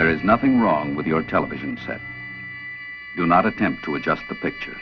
There is nothing wrong with your television set. Do not attempt to adjust the picture.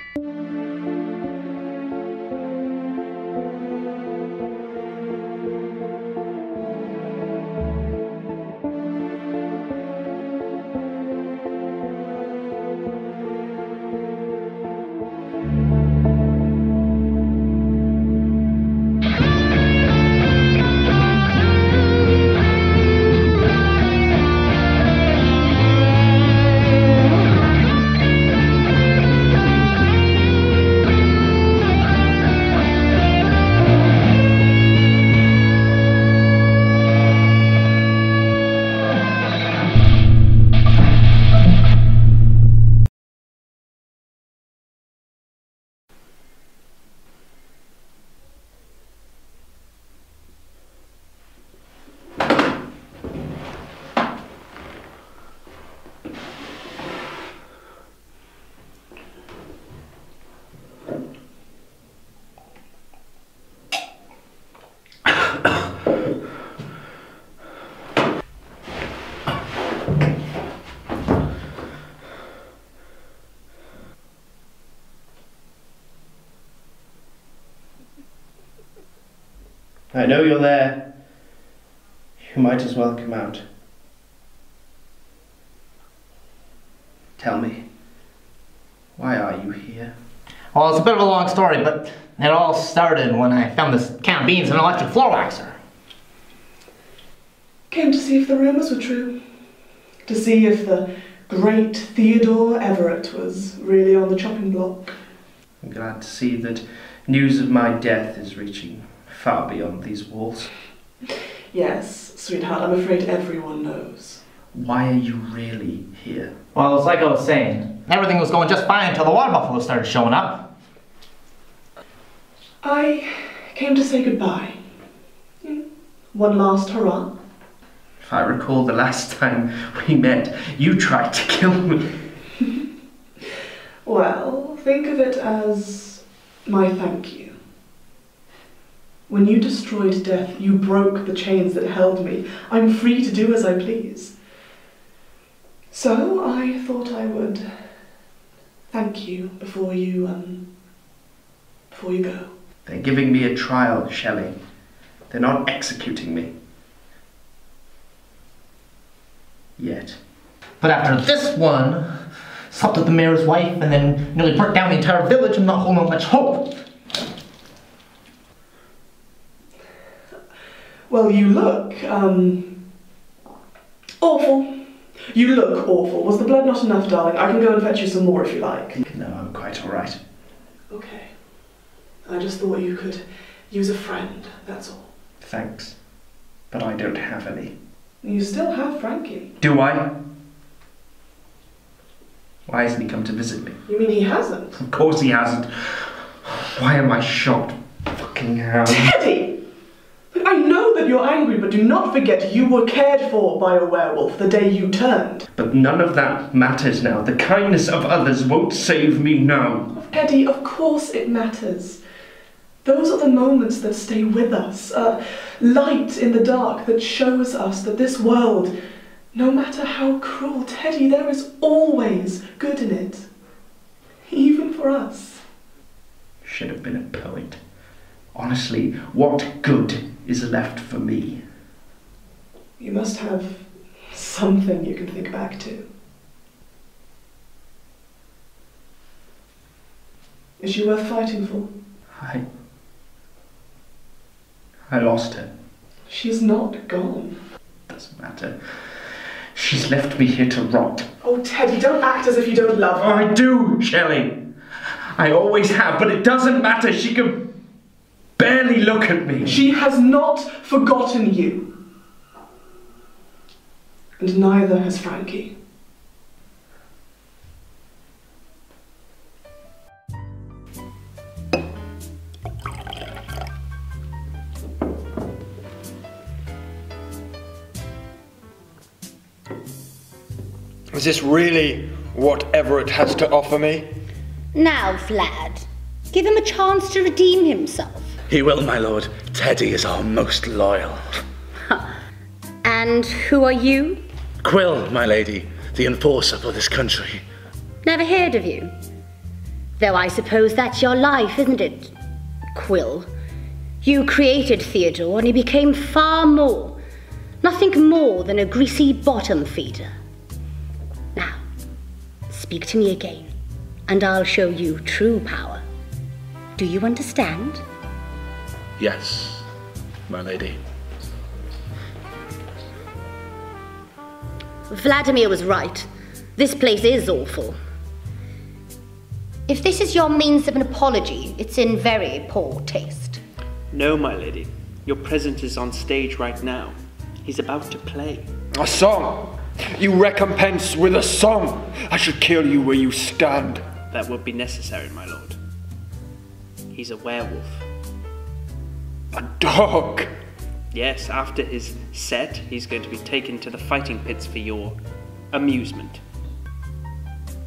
I know you're there. You might as well come out. Tell me, why are you here? Well, it's a bit of a long story, but it all started when I found this can of beans and an electric floor waxer. Came to see if the rumours were true. To see if the great Theodore Everett was really on the chopping block. I'm glad to see that news of my death is reaching far beyond these walls. Yes, sweetheart, I'm afraid everyone knows. Why are you really here? Well, it's like I was saying, everything was going just fine until the water buffalo started showing up. I came to say goodbye. One last hurrah. If I recall the last time we met, you tried to kill me. Well, think of it as my thank you. When you destroyed death, you broke the chains that held me. I'm free to do as I please. So I thought I would thank you before you go. They're giving me a trial, Shelley. They're not executing me. Yet. But after this one, slept with the mayor's wife and then nearly burnt down the entire village, I'm not holding out much hope. Well, you look, awful. You look awful. Was the blood not enough, darling? I can go and fetch you some more if you like. No, I'm quite all right. Okay. I just thought you could use a friend, that's all. Thanks. But I don't have any. You still have Frankie. Do I? Why hasn't he come to visit me? You mean he hasn't? Of course he hasn't. Why am I shocked? Fucking hell. Teddie! I know that you're angry, but do not forget you were cared for by a werewolf the day you turned. But none of that matters now. The kindness of others won't save me now. Teddie, of course it matters. Those are the moments that stay with us. A light in the dark that shows us that this world, no matter how cruel, Teddie, there is always good in it. Even for us. Should have been a poet. Honestly, what good is left for me? You must have something you can think back to. Is she worth fighting for? I lost her. She's not gone. Doesn't matter. She's left me here to rot. Oh, Teddie, don't act as if you don't love her. I do, Shelley. I always have, but it doesn't matter. She can barely look at me. She has not forgotten you. And neither has Frankie. Is this really what Everett has to offer me? Now, Vlad, give him a chance to redeem himself. He will, my lord. Teddie is our most loyal. And who are you? Quill, my lady, the enforcer for this country. Never heard of you. Though I suppose that's your life, isn't it, Quill? You created Theodore and he became far more. Nothing more than a greasy bottom feeder. Now, speak to me again, and I'll show you true power. Do you understand? Yes, my lady. Vladimir was right. This place is awful. If this is your means of an apology, it's in very poor taste. No, my lady. Your presence is on stage right now. He's about to play. A song! You recompense with a song! I should kill you where you stand. That would be necessary, my lord. He's a werewolf. A dog! Yes, after his set, he's going to be taken to the fighting pits for your amusement.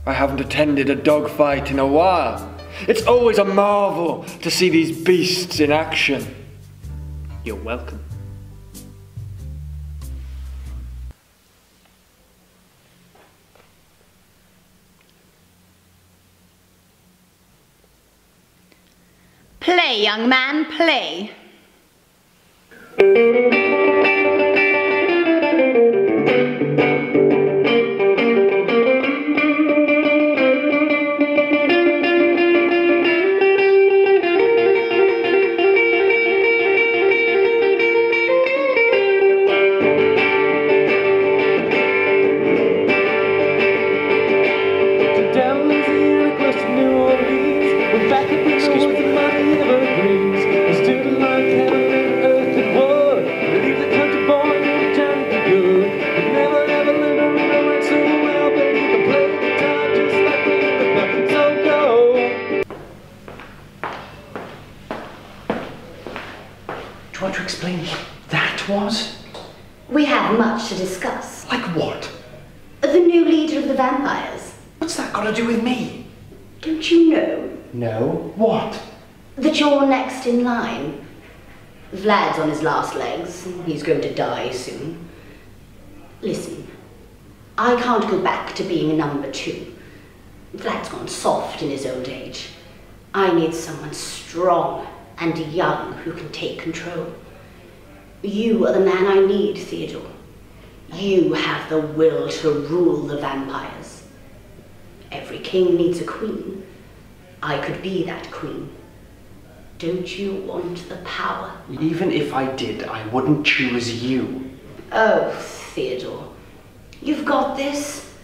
I haven't attended a dog fight in a while. It's always a marvel to see these beasts in action. You're welcome. Play, young man, play. We have much to discuss. Like what? The new leader of the vampires. What's that got to do with me? Don't you know? No. What? That you're next in line. Vlad's on his last legs. He's going to die soon. Listen, I can't go back to being a number 2. Vlad's gone soft in his old age. I need someone strong and young who can take control. You are the man I need, Theodore. You have the will to rule the vampires. Every king needs a queen. I could be that queen. Don't you want the power? Even if I did, I wouldn't choose you. Oh, Theodore, you've got this.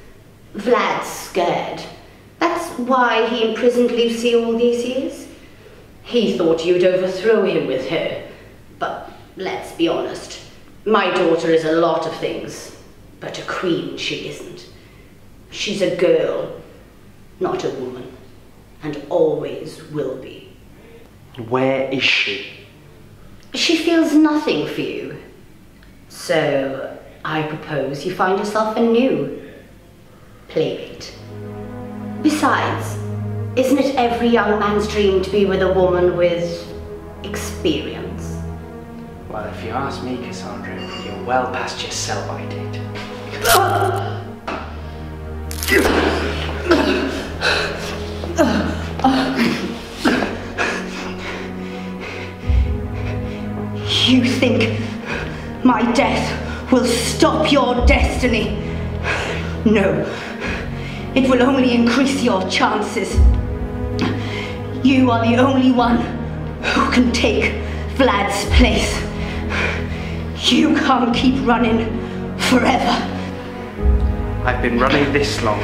Vlad's scared. That's why he imprisoned Lucy all these years. He thought you'd overthrow him with her. But let's be honest. My daughter is a lot of things, but a queen she isn't. She's a girl, not a woman, and always will be. Where is she? She feels nothing for you. So I propose you find yourself a new playmate. Besides, isn't it every young man's dream to be with a woman with experience? Well, if you ask me, Cassandra, you're well past your sell-by date. You think my death will stop your destiny? No, it will only increase your chances. You are the only one who can take Vlad's place. You can't keep running forever. I've been running this long.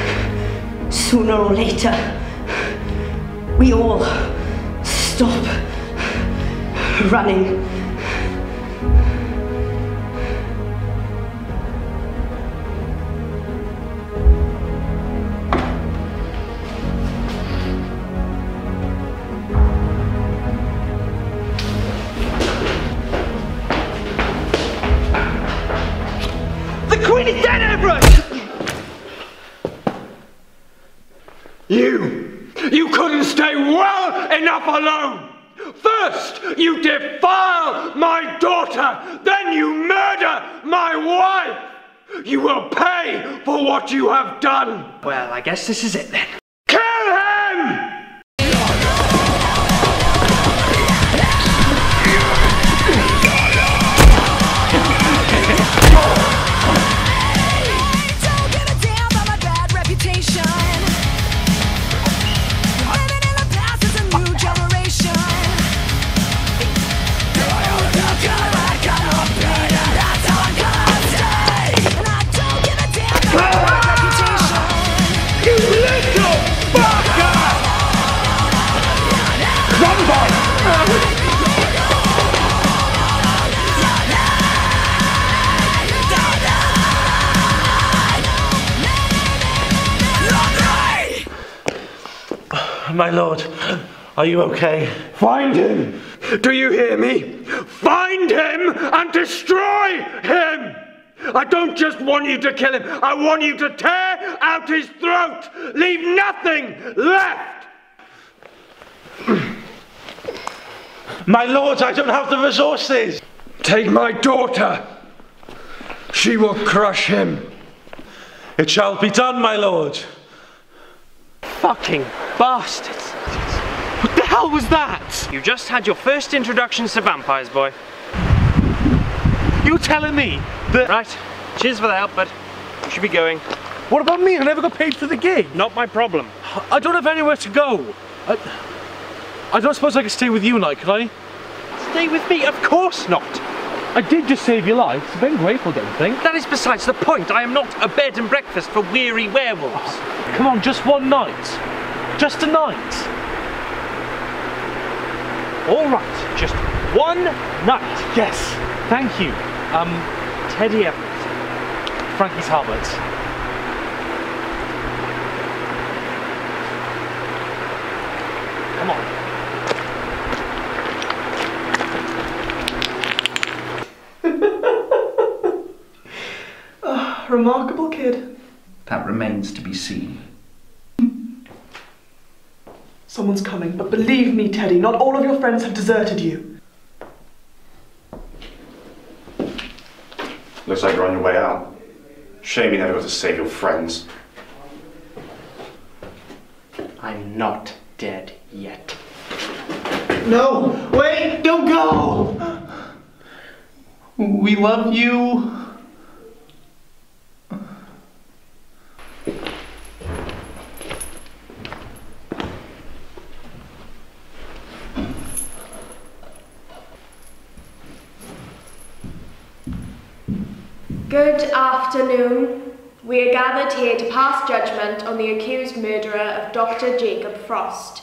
Sooner or later, we all stop running. The Queen is dead, Everett! You couldn't stay well enough alone! First, you defile my daughter, then you murder my wife! You will pay for what you have done! Well, I guess this is it then. Kill him! My lord, are you okay? Find him! Do you hear me? Find him and destroy him! I don't just want you to kill him, I want you to tear out his throat! Leave nothing left! My lord, I don't have the resources! Take my daughter! She will crush him! It shall be done, my lord! Fucking bastards! What the hell was that? You just had your first introductions to vampires, boy. You're telling me that... Right, cheers for the help, but you should be going. What about me? I never got paid for the gig. Not my problem. I don't have anywhere to go. I don't suppose I could stay with you, Niall, could I? Stay with me? Of course not! I did just save your life, so I'm grateful, don't you think? That is besides the point. I am not a bed and breakfast for weary werewolves. Come on, just one night. Just a night. All right, just one night. Yes, thank you. Teddie Everett. Frankie Talbot. Come on. Remarkable kid. That remains to be seen. Someone's coming, but believe me, Teddie, not all of your friends have deserted you. Looks like you're on your way out. Shame you never got to save your friends. I'm not dead yet. No! Wait! Don't go! We love you. Good afternoon. We are gathered here to pass judgment on the accused murderer of Dr. Jacob Frost,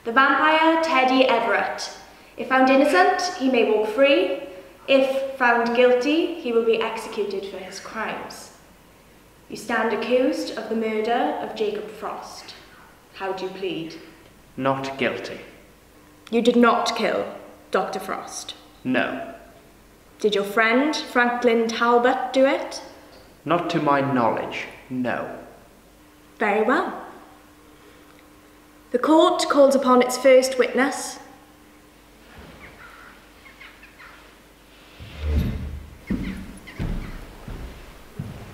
the vampire Teddie Everett. If found innocent, he may walk free. If found guilty, he will be executed for his crimes. You stand accused of the murder of Jacob Frost. How do you plead? Not guilty. You did not kill Dr. Frost. No. Did your friend, Franklin Talbot, do it? Not to my knowledge, no. Very well. The court calls upon its first witness.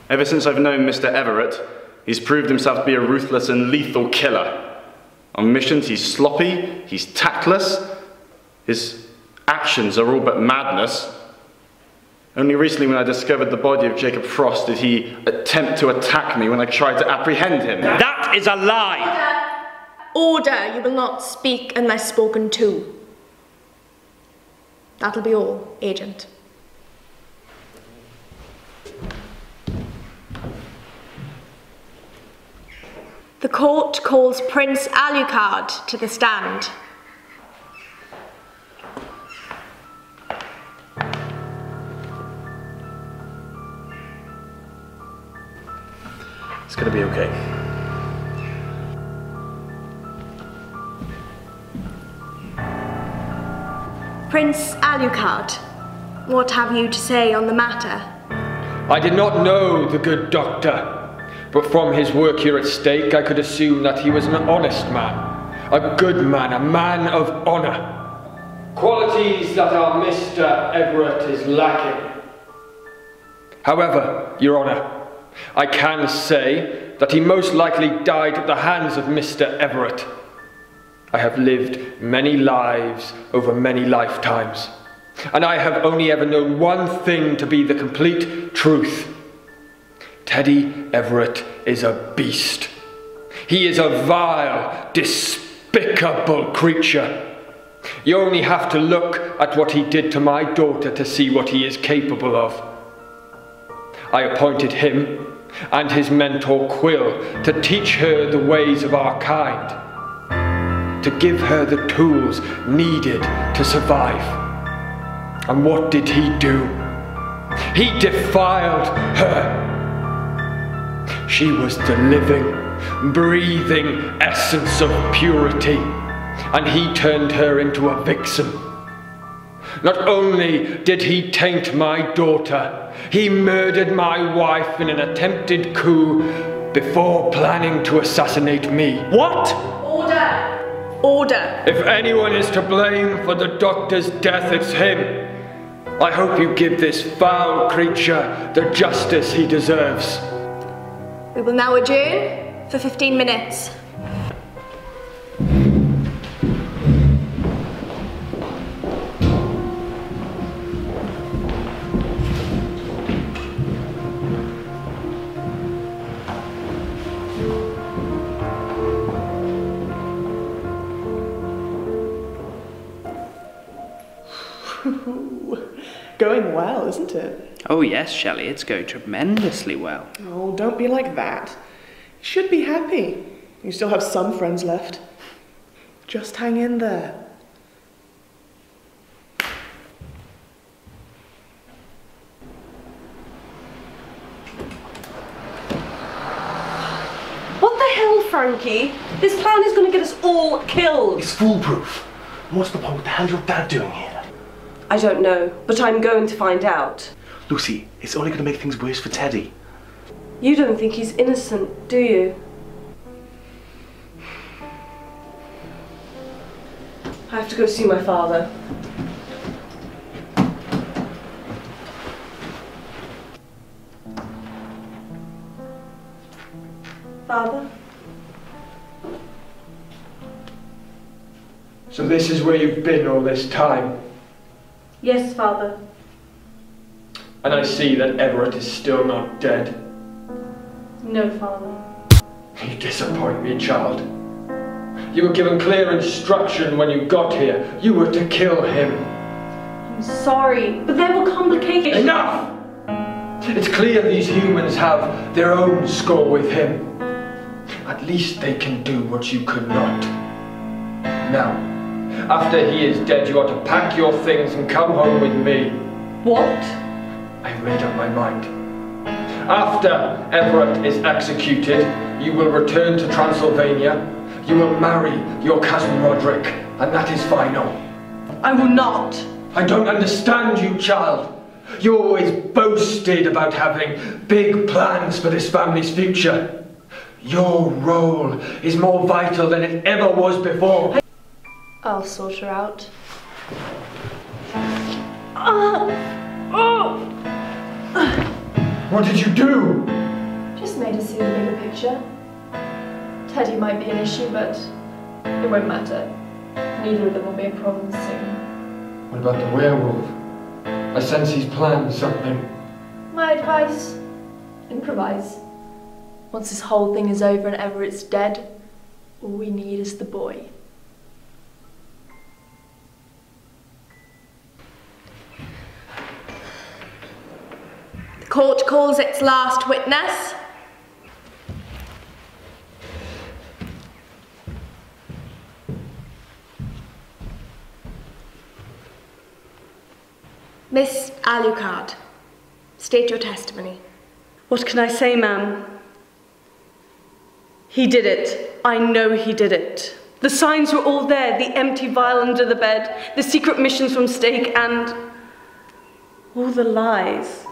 Ever since I've known Mr. Everett, he's proved himself to be a ruthless and lethal killer. On missions, he's sloppy, he's tactless, his actions are all but madness. Only recently when I discovered the body of Jacob Frost did he attempt to attack me when I tried to apprehend him. That is a lie! Order! You will not speak unless spoken to. That'll be all, Agent. The court calls Prince Alucard to the stand. It's gonna be okay. Prince Alucard, what have you to say on the matter? I did not know the good doctor, but from his work here at stake I could assume that he was an honest man, a good man, a man of honour. Qualities that our Mr. Everett is lacking. However, Your Honour, I can say that he most likely died at the hands of Mr. Everett. I have lived many lives over many lifetimes, and I have only ever known one thing to be the complete truth. Teddie Everett is a beast. He is a vile, despicable creature. You only have to look at what he did to my daughter to see what he is capable of. I appointed him and his mentor Quill to teach her the ways of our kind, to give her the tools needed to survive. And what did he do? He defiled her. She was the living, breathing essence of purity, and he turned her into a vixen. Not only did he taint my daughter, he murdered my wife in an attempted coup before planning to assassinate me. What? Order! Order! If anyone is to blame for the doctor's death, it's him. I hope you give this foul creature the justice he deserves. We will now adjourn for 15 minutes. Going well, isn't it? Oh yes, Shelley, it's going tremendously well. Oh, don't be like that. You should be happy. You still have some friends left. Just hang in there. What the hell, Frankie? This plan is going to get us all killed. It's foolproof. What's the point? What the hell's your dad doing here? I don't know, but I'm going to find out. Lucy, it's only going to make things worse for Teddie. You don't think he's innocent, do you? I have to go see my father. Father? So this is where you've been all this time? Yes, Father. And I see that Everett is still not dead. No, Father. You disappoint me, child. You were given clear instruction when you got here. You were to kill him. I'm sorry, but there were complications. Enough! It's clear these humans have their own score with him. At least they can do what you could not. Now, after he is dead, you are to pack your things and come home with me. What? I've made up my mind. After Everett is executed, you will return to Transylvania. You will marry your cousin Roderick, and that is final. I will not. I don't understand you, child. You always boasted about having big plans for this family's future. Your role is more vital than it ever was before. I'll sort her out. What did you do? Just made her see the bigger picture. Teddie might be an issue, but it won't matter. Neither of them will be a problem soon. What about the werewolf? I sense he's planned something. My advice, improvise. Once this whole thing is over and Everett's dead, all we need is the boy. The court calls its last witness. Miss Alucard, state your testimony. What can I say, ma'am? He did it. I know he did it. The signs were all there, the empty vial under the bed, the secret missions from Stake, and all the lies.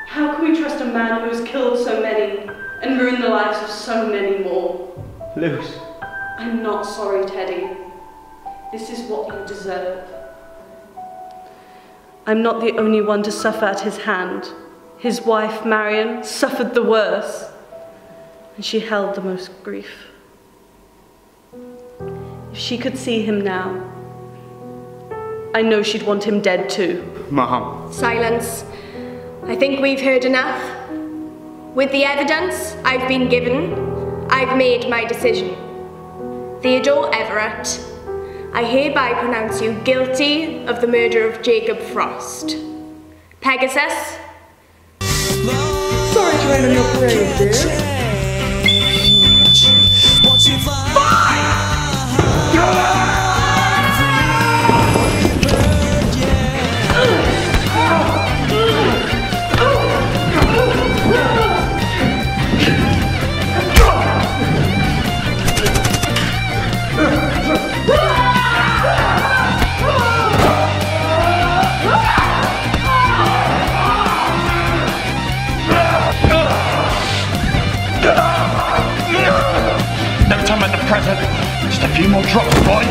How can we trust a man who has killed so many and ruined the lives of so many more? Luce. I'm not sorry, Teddie. This is what you deserve. I'm not the only one to suffer at his hand. His wife, Marion, suffered the worst, and she held the most grief. If she could see him now, I know she'd want him dead too. Mom. Silence. I think we've heard enough. With the evidence I've been given, I've made my decision. Theodore Everett, I hereby pronounce you guilty of the murder of Jacob Frost. Pegasus. Sorry to rain on your parade, dear. No time at the present. Just a few more drops, boy.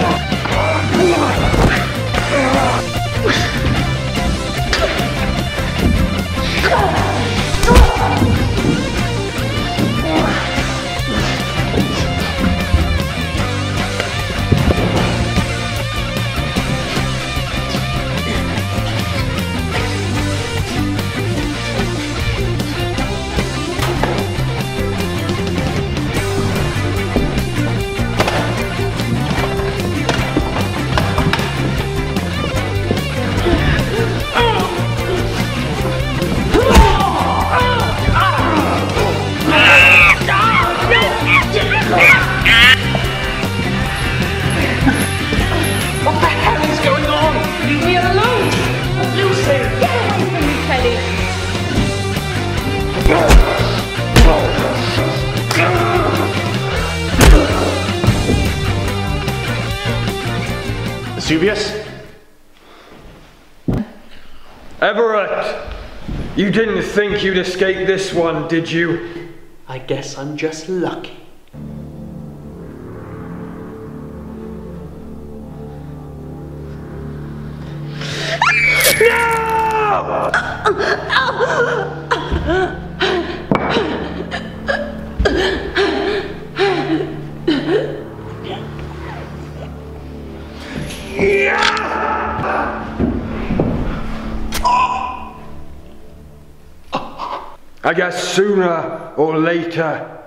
Vesuvius? Everett! You didn't think you'd escape this one, did you? I guess I'm just lucky. I guess sooner or later,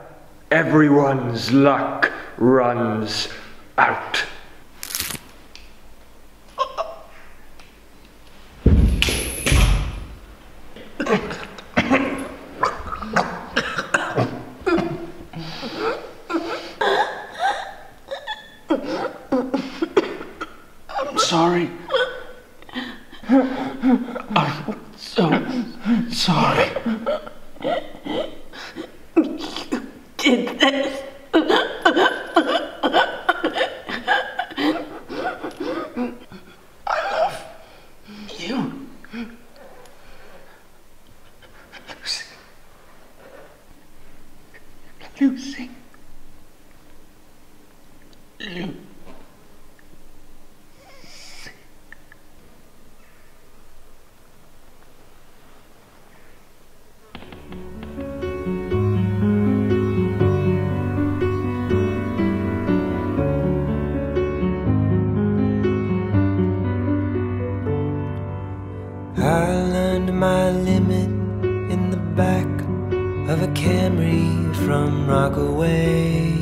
everyone's luck runs out. I'm sorry. I'm so sorry. You did this. I love you. Lucy. Lucy. I learned my limit in the back of a Camry from Rockaway.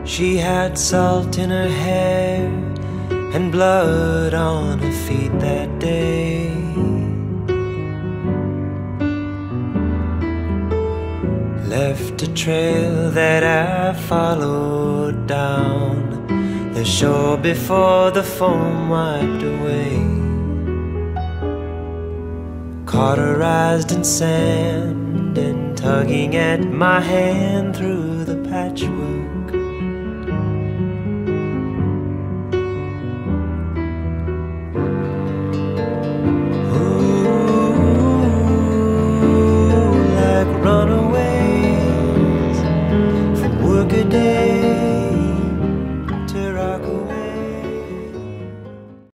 She had salt in her hair and blood on her feet that day. Left a trail that I followed down the shore before the foam wiped away. Cauterized in sand and tugging at my hand through the patchwork.